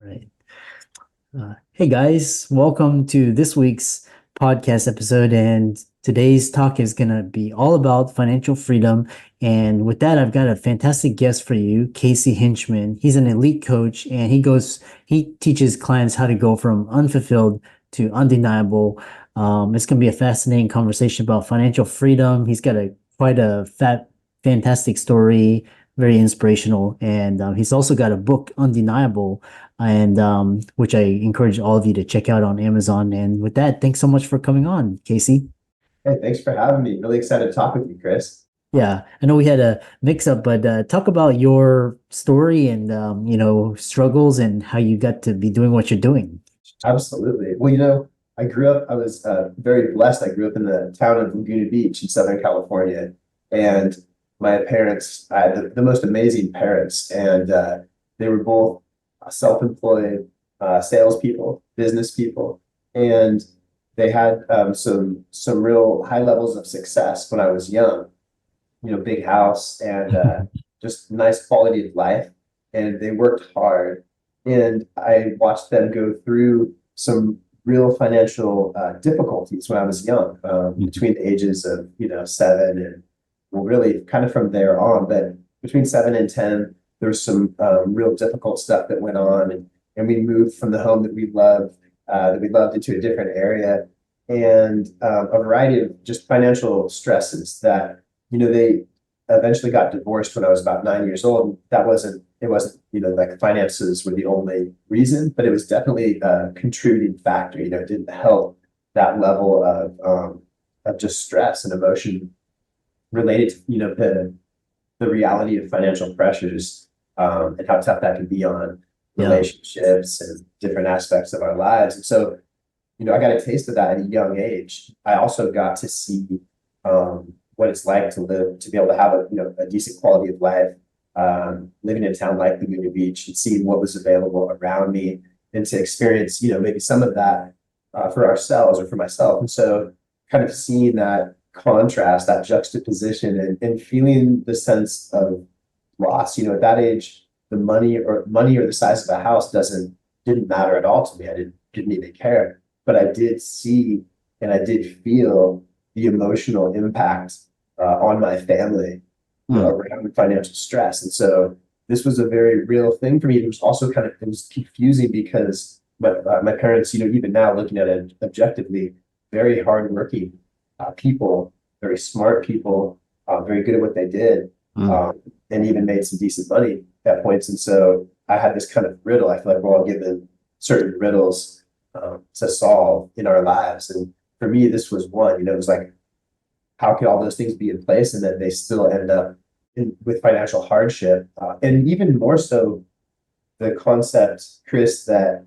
Right. Hey guys, welcome to this week's podcast episode. And today's talk is going to be all about financial freedom. And with that, I've got a fantastic guest for you, Kasey Hinchman. He's an elite coach and he teaches clients how to go from unfulfilled to undeniable. It's going to be a fascinating conversation about financial freedom. He's got fantastic story, very inspirational. And he's also got a book, Undeniable, and which I encourage all of you to check out on Amazon. And with that, thanks so much for coming on, Kasey. Hey, thanks for having me. Really excited to talk with you, Chris. Yeah, I know we had a mix up, but talk about your story and struggles and how you got to be doing what you're doing. Absolutely. Well, I was very blessed. I grew up in the town of Laguna Beach in Southern California. And my parents, I had the most amazing parents. And they were both self-employed salespeople, business people. And they had some real high levels of success when I was young. Big house and just nice quality of life. And they worked hard. And I watched them go through some real financial difficulties when I was young, between the ages of, 7 and, well, really kind of from there on. But between 7 and 10, there was some real difficult stuff that went on. And we moved from the home that we loved into a different area. And a variety of just financial stresses that they eventually got divorced when I was about 9 years old. It wasn't, like finances were the only reason, but it was definitely a contributing factor. It didn't help that level of just stress and emotion related to, the reality of financial pressures, and how tough that can be on Yeah. relationships and different aspects of our lives. And so, I got a taste of that at a young age. I also got to see, what it's like to be able to have a decent quality of life, living in a town like Laguna Beach and seeing what was available around me, and to experience, maybe some of that for ourselves or for myself. And so kind of seeing that contrast, that juxtaposition, and feeling the sense of loss, at that age, the money or the size of the house didn't matter at all to me. I didn't even care, but I did see and I did feel the emotional impact on my family around financial stress. And so this was a very real thing for me. It was also it was confusing because my parents, even now looking at it objectively, very hardworking people, very smart people, very good at what they did, and even made some decent money at points. And so I had this kind of riddle. I feel like we're all given certain riddles to solve in our lives. And for me, this was one. It was like, how could all those things be in place and then they still end up with financial hardship? And even more so, the concept, Chris, that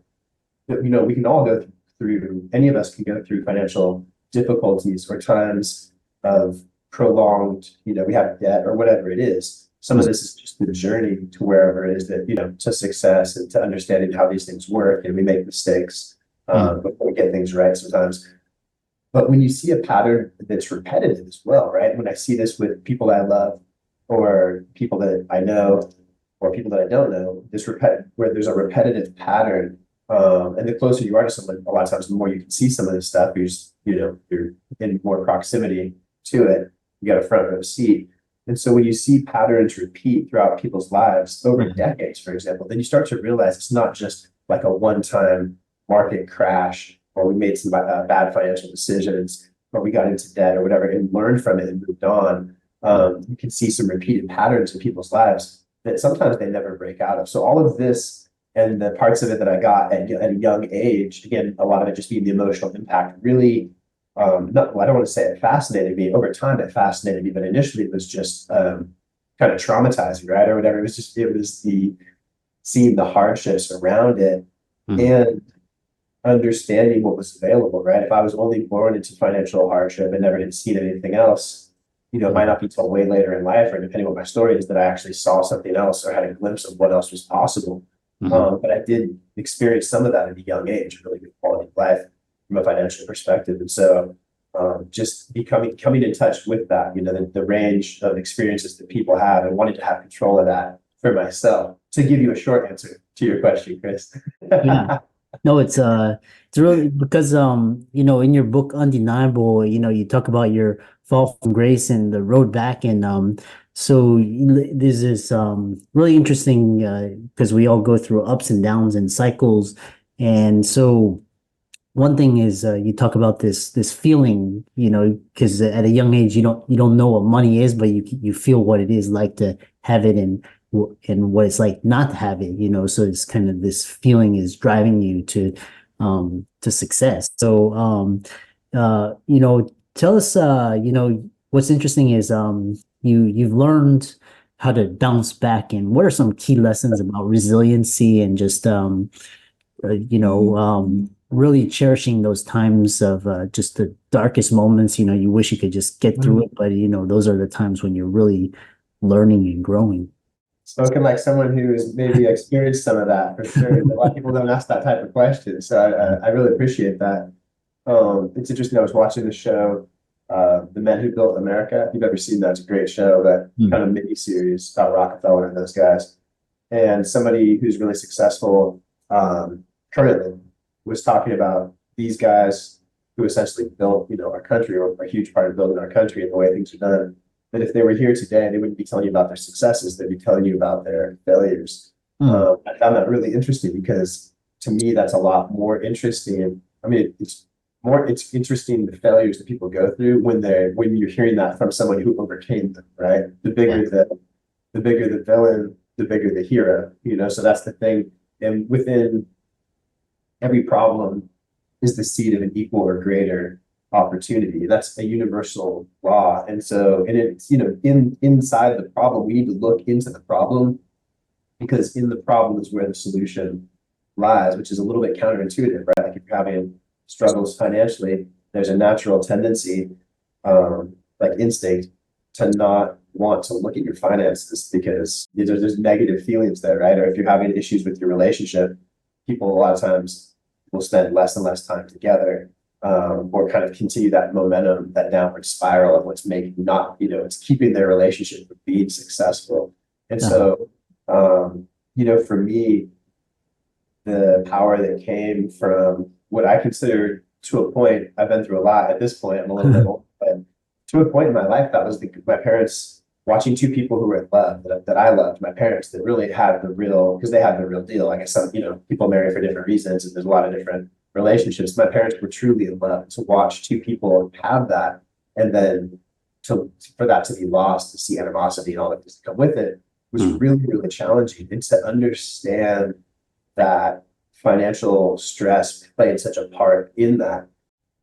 we can all go through, any of us can go through financial difficulties or times of prolonged, we have debt or whatever it is. Some of this is just the journey to wherever it is that, to success and to understanding how these things work. And we make mistakes before we get things right sometimes. But when you see a pattern that's repetitive as well, right? When I see this with people that I love or people that I know or people that I don't know, where there's a repetitive pattern, and the closer you are to someone, a lot of times the more you can see some of this stuff. You're in more proximity to it. You got a front row seat. And so when you see patterns repeat throughout people's lives over decades, for example, then you start to realize it's not just like a one-time market crash, or we made some bad financial decisions, or we got into debt or whatever and learned from it and moved on. You can see some repeated patterns in people's lives that sometimes they never break out of. So all of this and the parts of it that I got at a young age, again, a lot of it just being the emotional impact, really, I don't want to say it fascinated me. Over time, it fascinated me, but initially it was just kind of traumatizing, right? Or whatever. It was the seeing the hardships around it and understanding what was available, right? If I was only born into financial hardship and never had seen anything else, it might not be till way later in life, or depending on what my story is, that I actually saw something else or had a glimpse of what else was possible. But I did experience some of that at a young age, really good quality of life from a financial perspective. And so just coming in touch with that, the range of experiences that people have, and wanting to have control of that for myself. To give you a short answer to your question, Chris. Yeah. No, it's really because in your book Undeniable, you talk about your fall from grace and the road back, and there's this really interesting because we all go through ups and downs and cycles. And so one thing is you talk about this feeling, because at a young age you don't know what money is, but you feel what it is like to have it, and what it's like not to have it. So it's kind of this feeling is driving you to success. So tell us, what's interesting is you've learned how to bounce back, and what are some key lessons about resiliency and just really cherishing those times of just the darkest moments. You wish you could just get through it, but those are the times when you're really learning and growing. Spoken like someone who's maybe experienced some of that for sure. A lot of people don't ask that type of question, so I really appreciate that. It's interesting. I was watching the show, "The Men Who Built America." If you've ever seen that, it's a great show. That kind of mini series about Rockefeller and those guys. And somebody who's really successful currently was talking about these guys who essentially built, our country, or a huge part of building our country and the way things are done. That if they were here today, they wouldn't be telling you about their successes; they'd be telling you about their failures. I found that really interesting because to me, that's a lot more interesting. I mean, it's interesting the failures that people go through when you're hearing that from someone who overcame them, right? The bigger the villain, the bigger the hero, so that's the thing. And within every problem is the seed of an equal or greater opportunity. That's a universal law. And so, and it's, inside the problem, we need to look into the problem, because in the problem is where the solution lies, which is a little bit counterintuitive, right? Like if you're having struggles financially, there's a natural tendency, like instinct, to not want to look at your finances because there's negative feelings there, right? Or if you're having issues with your relationship, people a lot of times will spend less and less time together, or kind of continue that momentum, that downward spiral of what's making it's keeping their relationship from being successful. And so, for me, the power that came from what I consider, to a point, I've been through a lot at this point, I'm a little bit old, but to a point in my life, that was my parents watching two people who were in love, that I loved, my parents, that really had because they had the real deal. I guess some, people marry for different reasons, and there's a lot of different relationships. My parents were truly in love. To watch two people have that, and then for that to be lost, to see animosity and all that just come with it, was really, really challenging. And to understand that financial stress played such a part in that,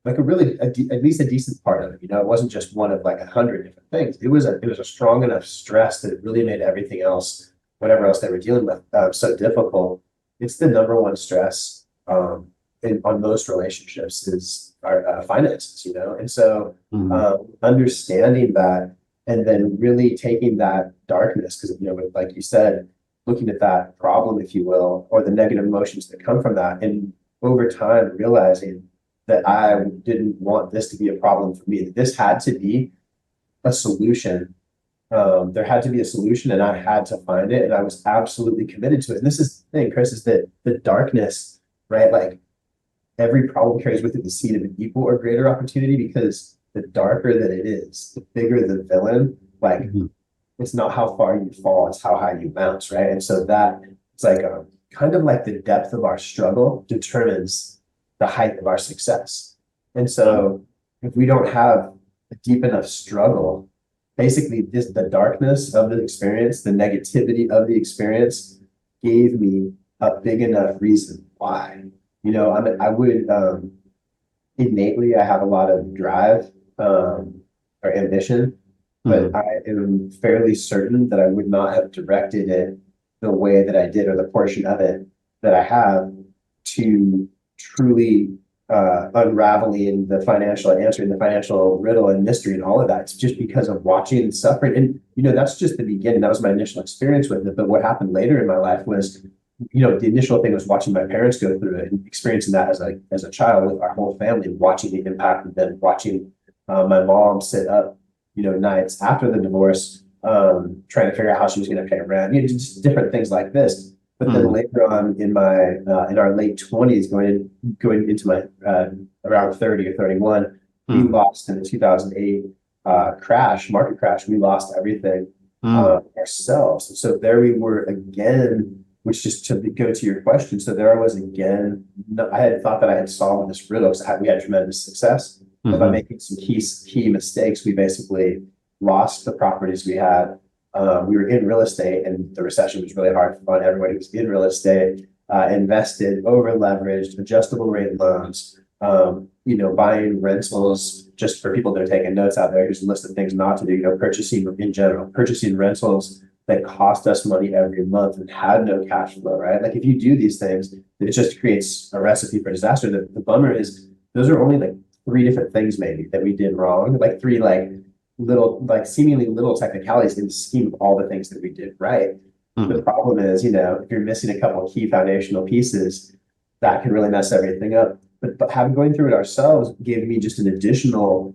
like at least a decent part of it. It wasn't just one of like 100 different things. It was a strong enough stress that it really made everything else, whatever else they were dealing with, so difficult. It's the number one stress on most relationships is our finances, and so understanding that, and then really taking that darkness, because like you said, looking at that problem, if you will, or the negative emotions that come from that, and over time realizing that I didn't want this to be a problem for me, that this had to be a solution. There had to be a solution, and I had to find it, and I was absolutely committed to it. And this is the thing, Chris, is that the darkness, right? Like every problem carries with it the seed of an equal or greater opportunity, because the darker that it is, the bigger the villain. Like it's not how far you fall, it's how high you bounce, right? And so that it's like kind of like the depth of our struggle determines the height of our success. And so if we don't have a deep enough struggle, basically the darkness of the experience, the negativity of the experience gave me a big enough reason why. I would innately, I have a lot of drive or ambition, but I am fairly certain that I would not have directed it the way that I did, or the portion of it that I have, to truly unraveling the financial, answering the financial riddle and mystery and all of that. It's just because of watching and suffering. And, that's just the beginning. That was my initial experience with it. But what happened later in my life was, the initial thing was watching my parents go through it and experiencing that as a child with our whole family, watching the impact of them, watching my mom sit up, nights after the divorce, trying to figure out how she was going to pay rent, just different things like this. But then later on in our late 20s, going into my around 30 or 31, we lost in the 2008 market crash. We lost everything ourselves. And so there we were again, which just to go to your question. So there I was again. I had thought that I had solved this riddle because we had tremendous success. But by making some key mistakes, we basically lost the properties we had. We were in real estate, and the recession was really hard on everybody who was in real estate. Invested, over leveraged, adjustable rate loans. Buying rentals, just for people that are taking notes out there, here's a list of things not to do. Purchasing rentals that cost us money every month and had no cash flow, right? Like if you do these things, it just creates a recipe for disaster. The bummer is those are only like 3 different things maybe that we did wrong, like 3 seemingly little technicalities in the scheme of all the things that we did right. The problem is, if you're missing a couple of key foundational pieces, that can really mess everything up. But having going through it ourselves gave me just an additional.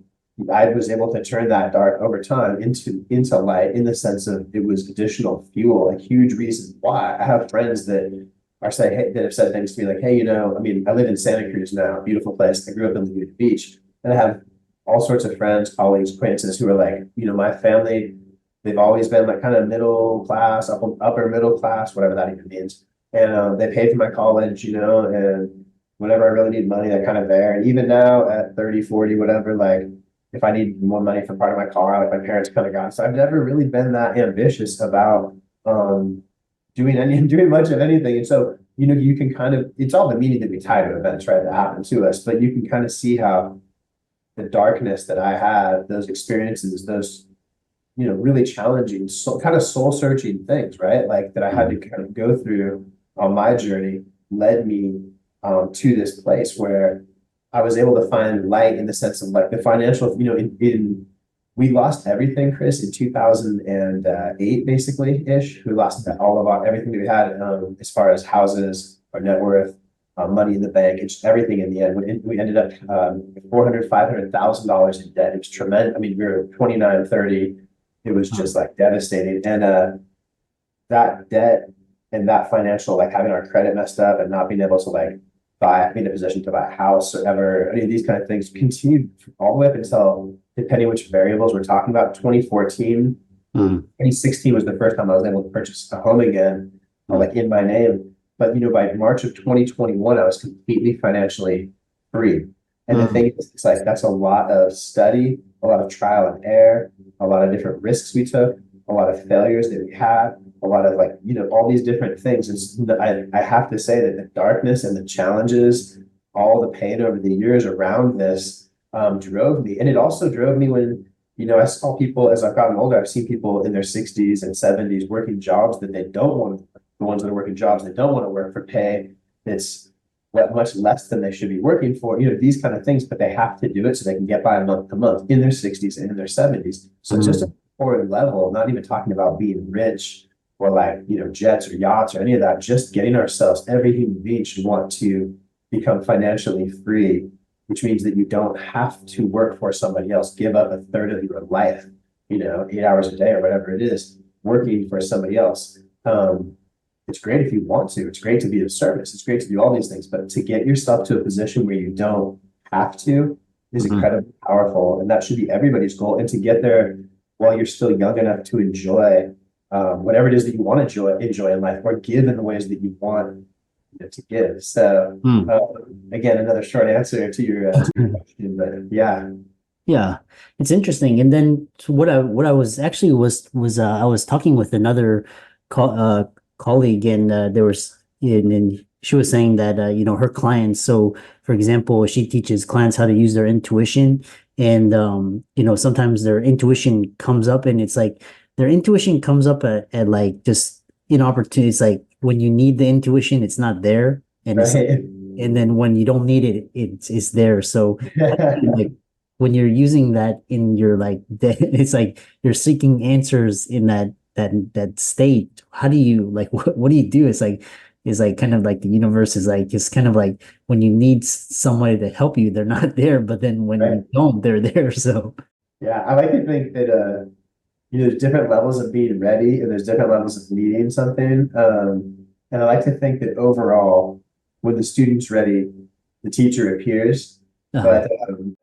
I was able to turn that dark over time into light, in the sense of it was additional fuel. A huge reason why I have friends that have said things to me like, hey, I live in Santa Cruz now, beautiful place. I grew up in Laguna Beach, and I have all sorts of friends, colleagues, acquaintances who are like, my family, they've always been like kind of middle class, upper middle class, whatever that even means. And they paid for my college, and whenever I really need money, they're kind of there. And even now at 30, 40, whatever, like if I need more money for part of my car, like my parents kind of got. So I've never really been that ambitious about doing much of anything. And so, you can kind of, it's all the meaning that we tie to events, right, that happen to us. But you can kind of see how the darkness that I had, those experiences, those, really challenging, kind of soul searching things, right? Like that I had to kind of go through on my journey led me to this place where I was able to find light, in the sense of like the financial, we lost everything, Chris, in 2008, basically ish. We lost everything that we had, as far as houses, our net worth, money in the bank, and just everything in the end. We ended up $500,000 in debt. It was tremendous. I mean, we were 29, 30. It was just like devastating. And that debt and that financial, like having our credit messed up and not being able to like be in a position to buy a house or ever, any of these kind of things continued all the way up until, depending which variables we're talking about, 2014. 2016 was the first time I was able to purchase a home again, like in my name. But by March of 2021, I was completely financially free. And the thing is, it's like that's a lot of study, a lot of trial and error, a lot of different risks we took, a lot of failures that we had, a lot of all these different things. And I have to say that the darkness and the challenges, all the pain over the years around this drove me. And it also drove me when, I saw people, as I've gotten older, I've seen people in their 60s and 70s working jobs that they don't want to, the ones that are working jobs they don't want to work for pay that's much less than they should be working for, these kind of things, but they have to do it so they can get by month to month in their 60s and in their 70s. So it's just a forward level, not even talking about being rich or jets or yachts or any of that, just getting ourselves, every human being should want to become financially free, which means that you don't have to work for somebody else, give up a third of your life, 8 hours a day or whatever it is, working for somebody else. It's great if you want to. It's great to be of service. It's great to do all these things, but to get yourself to a position where you don't have to is incredibly powerful, and that should be everybody's goal. And to get there while you're still young enough to enjoy whatever it is that you want to enjoy in life, or give in the ways that you want to give. So again, another short answer to your question, but yeah. Yeah, it's interesting. And then what I was actually was I was talking with another colleague, and and she was saying that her clients. So, for example, she teaches clients how to use their intuition, and sometimes their intuition comes up, and it's like their intuition comes up at like just opportunities. Like when you need the intuition, it's not there, and and then when you don't need it, it's there. So like when you're using that in your it's like you're seeking answers in that state. How do you what do you do? It's like kind of like the universe is like, it's kind of like when you need somebody to help you, they're not there, but then when you don't, they're there. So yeah, I like to think that there's different levels of being ready and there's different levels of needing something. And I like to think that overall, when the student's ready, the teacher appears. Uh-huh. But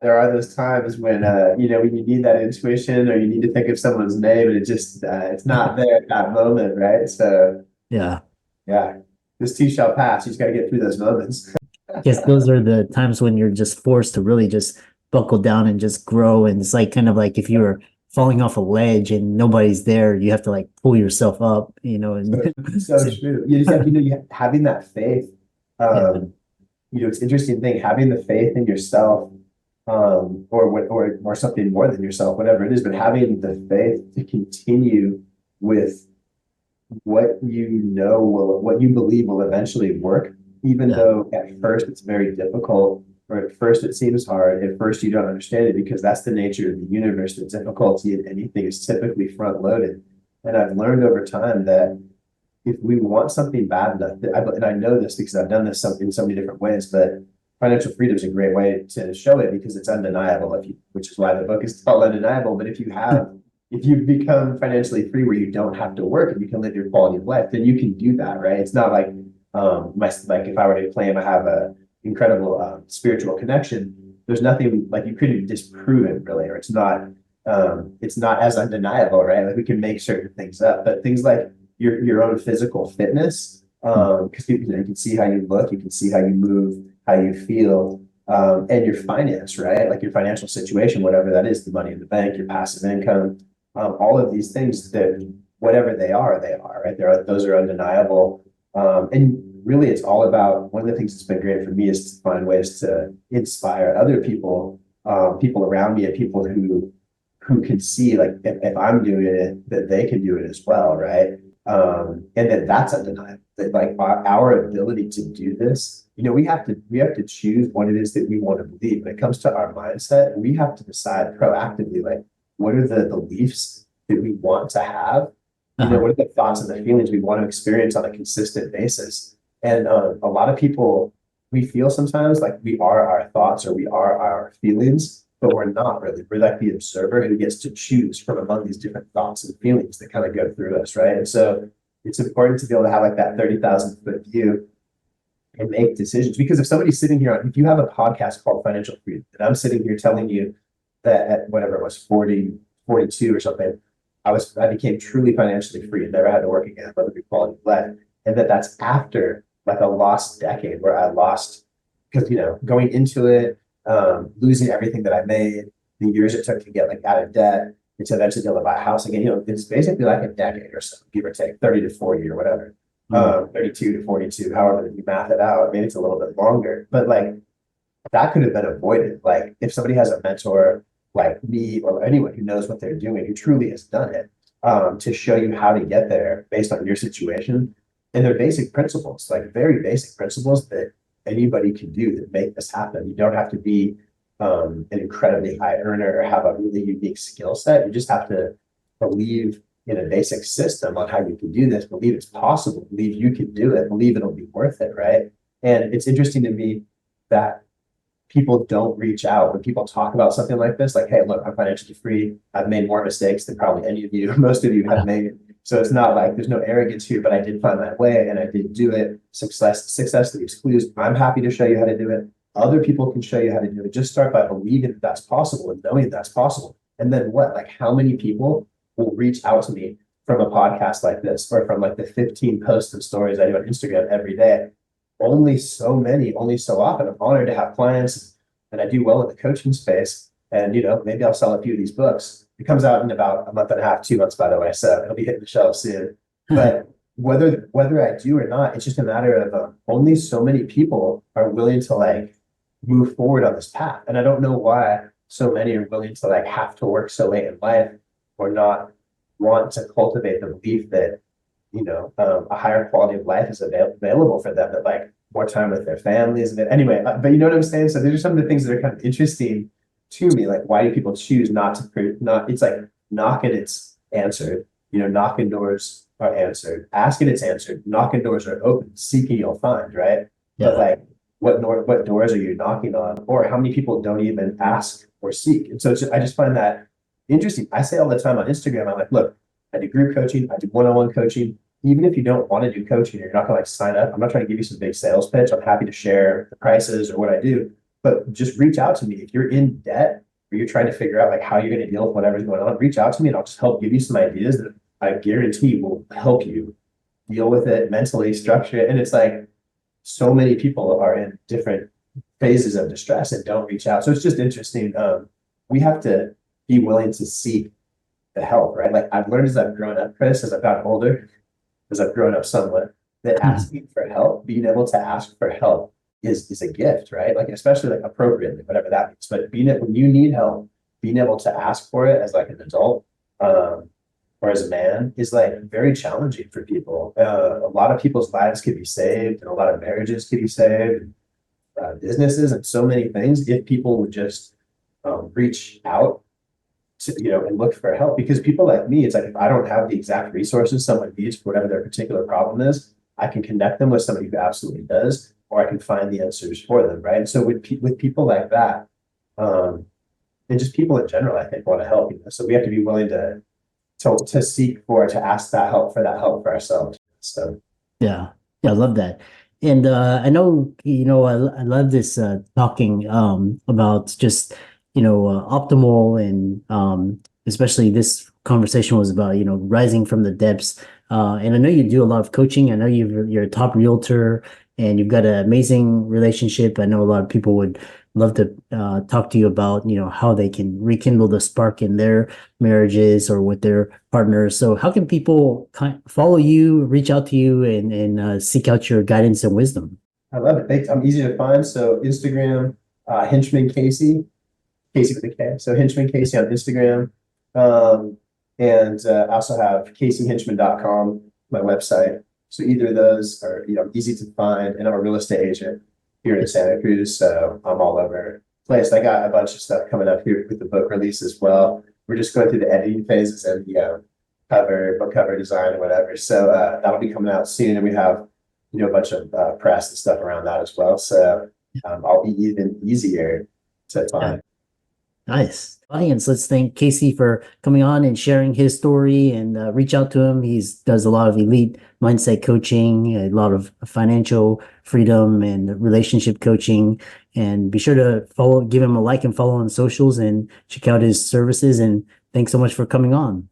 there are those times when when you need that intuition or you need to think of someone's name and it just it's not there at that moment, right? So Yeah. yeah, this too shall pass. You just got to get through those moments. Yes, those are the times when you're just forced to really just buckle down and just grow. And it's like kind of like if you were falling off a ledge and nobody's there, you have to like pull yourself up, and So true. You just have, having that faith. yeah, It's interesting thing, having the faith in yourself, or something more than yourself, whatever it is, but having the faith to continue with what you believe will eventually work, even yeah, though at first it's very difficult, or at first it seems hard, at first you don't understand it because that's the nature of the universe. The difficulty in anything is typically front loaded. And I've learned over time that if we want something bad enough, and I know this because I've done this in so many different ways, but financial freedom is a great way to show it because it's undeniable. Which is why the book is called Undeniable. But if you become financially free where you don't have to work and you can live your quality of life, then you can do that, right? It's not like like if I were to claim I have a incredible spiritual connection, there's nothing like you couldn't disprove it really, or it's not as undeniable, right? Like we can make certain things up, but things like your own physical fitness, because you can see how you look, you can see how you move, how you feel, and your finance, right? Like your financial situation, whatever that is, the money in the bank, your passive income, all of these things that whatever they are, right? Those are undeniable. And really it's all about one of the things that's been great for me is to find ways to inspire other people, people around me and people who can see like if I'm doing it, that they can do it as well, right? And that's undeniable. That like our ability to do this, we have to choose what it is that we want to believe. When it comes to our mindset, we have to decide proactively, like what are the beliefs that we want to have? uh-huh, What are the thoughts and the feelings we want to experience on a consistent basis? And a lot of people, we feel sometimes like we are our thoughts or we are our feelings, but we're not really. We're like the observer who gets to choose from among these different thoughts and feelings that kind of go through us, right? And so it's important to be able to have like that 30,000-foot view and make decisions. Because if somebody's sitting here, if you have a podcast called Financial Freedom, and I'm sitting here telling you that at whatever it was, 40, 42 or something, I became truly financially free and never had to work again, whether it be quality of life. And that's after like a lost decade where I lost, because going into it, losing everything that I made, the years it took to get like out of debt, and to eventually be able to buy a house again. It's basically like a decade or so, give or take, 30 to 40 or whatever. 32 to 42, however you math it out, maybe it's a little bit longer, but like that could have been avoided. Like if somebody has a mentor like me or anyone who knows what they're doing, who truly has done it, to show you how to get there based on your situation. And they're basic principles, like very basic principles that anybody can do that make this happen. You don't have to be an incredibly high earner or have a really unique skill set. You just have to believe in a basic system on how you can do this, believe it's possible, believe you can do it, believe it'll be worth it, right? And it's interesting to me that people don't reach out when people talk about something like this, like, hey, look, I'm financially free. I've made more mistakes than probably any of you, most of you have made. So it's not like there's no arrogance here, but I did find my way and I did do it. Success leaves clues. I'm happy to show you how to do it. Other people can show you how to do it. Just start by believing that that's possible and knowing that's possible. And then what? Like how many people will reach out to me from a podcast like this or from like the 15 posts and stories I do on Instagram every day? Only so many, only so often. I'm honored to have clients and I do well in the coaching space. And, maybe I'll sell a few of these books. It comes out in about a month and a half, 2 months, by the way. So it'll be hitting the shelf soon. But whether I do or not, it's just a matter of only so many people are willing to like move forward on this path. And I don't know why so many are willing to like have to work so late in life or not want to cultivate the belief that a higher quality of life is available for them, that like more time with their families. And anyway, but you know what I'm saying? So these are some of the things that are kind of interesting to me. Like, why do people choose not to, it's like knocking, it's answered, knocking doors are answered, asking it's answered, knocking doors are open, seeking you'll find, right? But yeah, like, what doors are you knocking on? Or how many people don't even ask or seek? And so I just find that interesting. I say all the time on Instagram, I'm like, look, I do group coaching, I do one-on-one coaching. even if you don't want to do coaching, you're not gonna like sign up. I'm not trying to give you some big sales pitch. I'm happy to share the prices or what I do, but just reach out to me. If you're in debt or you're trying to figure out like how you're going to deal with whatever's going on, reach out to me and I'll just help give you some ideas that I guarantee will help you deal with it mentally, structure it. And it's like so many people are in different phases of distress and don't reach out. So it's just interesting. We have to be willing to seek the help, right? Like I've learned as I've grown up, Chris, as I've gotten older, as I've grown up somewhat, that asking for help, being able to ask for help is a gift, right? Like especially like appropriately, whatever that means. But being it when you need help, being able to ask for it as like an adult, or as a man is like very challenging for people. A lot of people's lives could be saved, and a lot of marriages could be saved, businesses, and so many things if people would just reach out to, and look for help. Because people like me, it's like if I don't have the exact resources someone needs for whatever their particular problem is, I can connect them with somebody who absolutely does, or I can find the answers for them, right? So with people like that, and just people in general, I think want to help. So we have to be willing to seek for, to ask that help for ourselves. So Yeah. Yeah, I love that. And I know, I love this talking about just, optimal and especially this conversation was about, rising from the depths. And I know you do a lot of coaching. I know you're a top realtor and you've got an amazing relationship. I know a lot of people would love to talk to you about, how they can rekindle the spark in their marriages or with their partners. So how can people follow you, reach out to you, and seek out your guidance and wisdom? I love it. Thanks. I'm easy to find. So Instagram, Hinchman Kasey, Kasey with a K. So Hinchman Kasey on Instagram. And I also have kaseyhinchman.com, my website. So either of those are, easy to find. And I'm a real estate agent here in Santa Cruz. So I'm all over the place. I got a bunch of stuff coming up here with the book release as well. We're just going through the editing phases and the book cover design or whatever. So that'll be coming out soon. And we have, a bunch of press and stuff around that as well. So I'll be even easier to find. Nice. Audience, let's thank Kasey for coming on and sharing his story and reach out to him. Does a lot of elite mindset coaching, a lot of financial freedom and relationship coaching. And be sure to give him a like and follow on socials and check out his services. And thanks so much for coming on.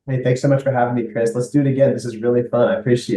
Hey, thanks so much for having me, Chris. Let's do it again. This is really fun. I appreciate it.